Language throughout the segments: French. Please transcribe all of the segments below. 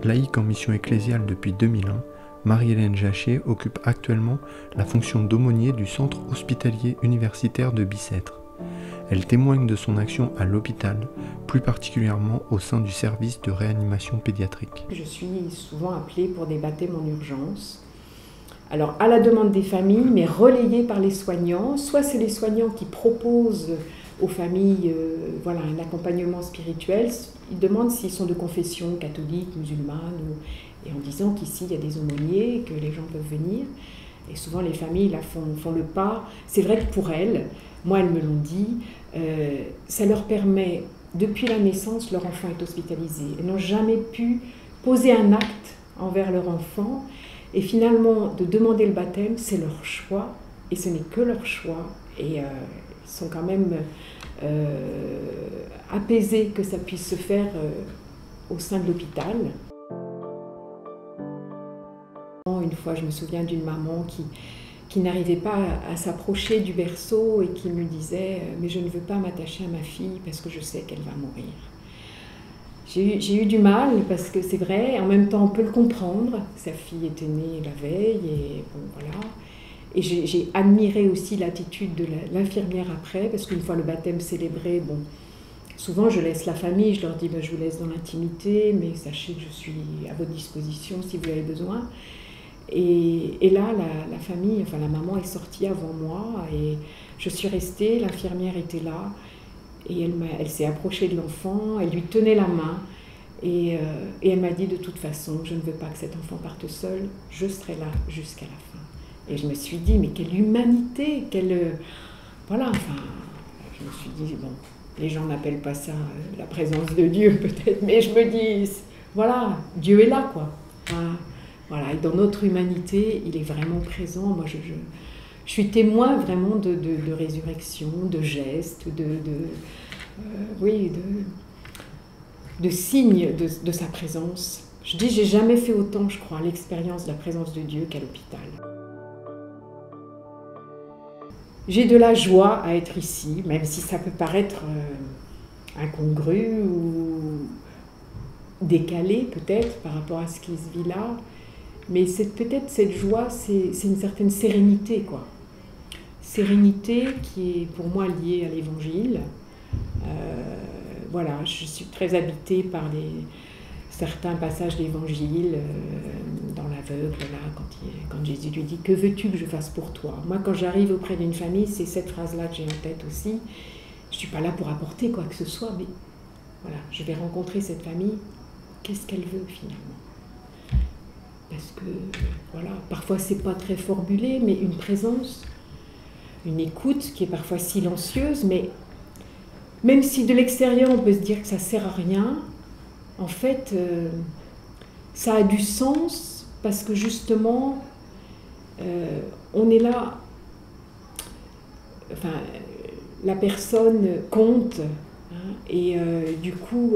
laïque en mission ecclésiale depuis 2001, Marie-Hélène Jachet occupe actuellement la fonction d'aumônier du centre hospitalier universitaire de Bicêtre. Elle témoigne de son action à l'hôpital, plus particulièrement au sein du service de réanimation pédiatrique. Je suis souvent appelée pour des baptêmes en urgence. Alors à la demande des familles, mais relayée par les soignants. Soit c'est les soignants qui proposent aux familles un accompagnement spirituel. Ils demandent s'ils sont de confession catholique, musulmane, et en disant qu'ici il y a des aumôniers, que les gens peuvent venir. Et souvent les familles là, font le pas. C'est vrai que pour elles, moi elles me l'ont dit, ça leur permet, depuis la naissance, leur enfant est hospitalisé. Elles n'ont jamais pu poser un acte envers leur enfant. Et finalement, de demander le baptême, c'est leur choix. Et ce n'est que leur choix. Et ils sont quand même apaisés que ça puisse se faire au sein de l'hôpital. Une fois, je me souviens d'une maman qui n'arrivait pas à s'approcher du berceau et qui me disait « mais je ne veux pas m'attacher à ma fille parce que je sais qu'elle va mourir ». J'ai eu du mal parce que c'est vrai, en même temps on peut le comprendre, sa fille était née la veille et bon voilà. Et j'ai admiré aussi l'attitude de l'infirmière après, parce qu'une fois le baptême célébré, bon, souvent je laisse la famille, je leur dis je vous laisse dans l'intimité, mais sachez que je suis à votre disposition si vous avez besoin. Et là, la famille, enfin la maman est sortie avant moi et je suis restée, l'infirmière était là et elle s'est approchée de l'enfant, elle lui tenait la main et elle m'a dit de toute façon, je ne veux pas que cet enfant parte seul, je serai là jusqu'à la fin. Et je me suis dit, mais quelle humanité, voilà, enfin, je me suis dit, bon, les gens n'appellent pas ça la présence de Dieu peut-être, mais je me dis, voilà, Dieu est là quoi. Voilà, et dans notre humanité, il est vraiment présent. Moi, je suis témoin vraiment de résurrection, de gestes, de signes de sa présence. Je dis, j'ai jamais fait autant, je crois, l'expérience de la présence de Dieu qu'à l'hôpital. J'ai de la joie à être ici, même si ça peut paraître incongru ou décalé peut-être par rapport à ce qui se vit là. Mais peut-être cette joie, c'est une certaine sérénité, quoi. Sérénité qui est pour moi liée à l'Évangile. Voilà, je suis très habitée par certains passages de l'Évangile, dans l'aveugle, là, quand Jésus lui dit « Que veux-tu que je fasse pour toi ?» Moi, quand j'arrive auprès d'une famille, c'est cette phrase-là que j'ai en tête aussi. Je ne suis pas là pour apporter quoi que ce soit, mais voilà, je vais rencontrer cette famille. Qu'est-ce qu'elle veut finalement ? Parce que, voilà, parfois c'est pas très formulé, mais une présence, une écoute qui est parfois silencieuse, mais même si de l'extérieur on peut se dire que ça sert à rien, en fait, ça a du sens parce que justement, on est là, enfin, la personne compte, hein, et du coup,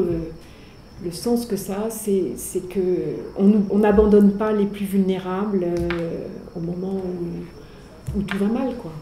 le sens que ça a, c'est qu'on n'abandonne pas les plus vulnérables au moment où tout va mal, quoi.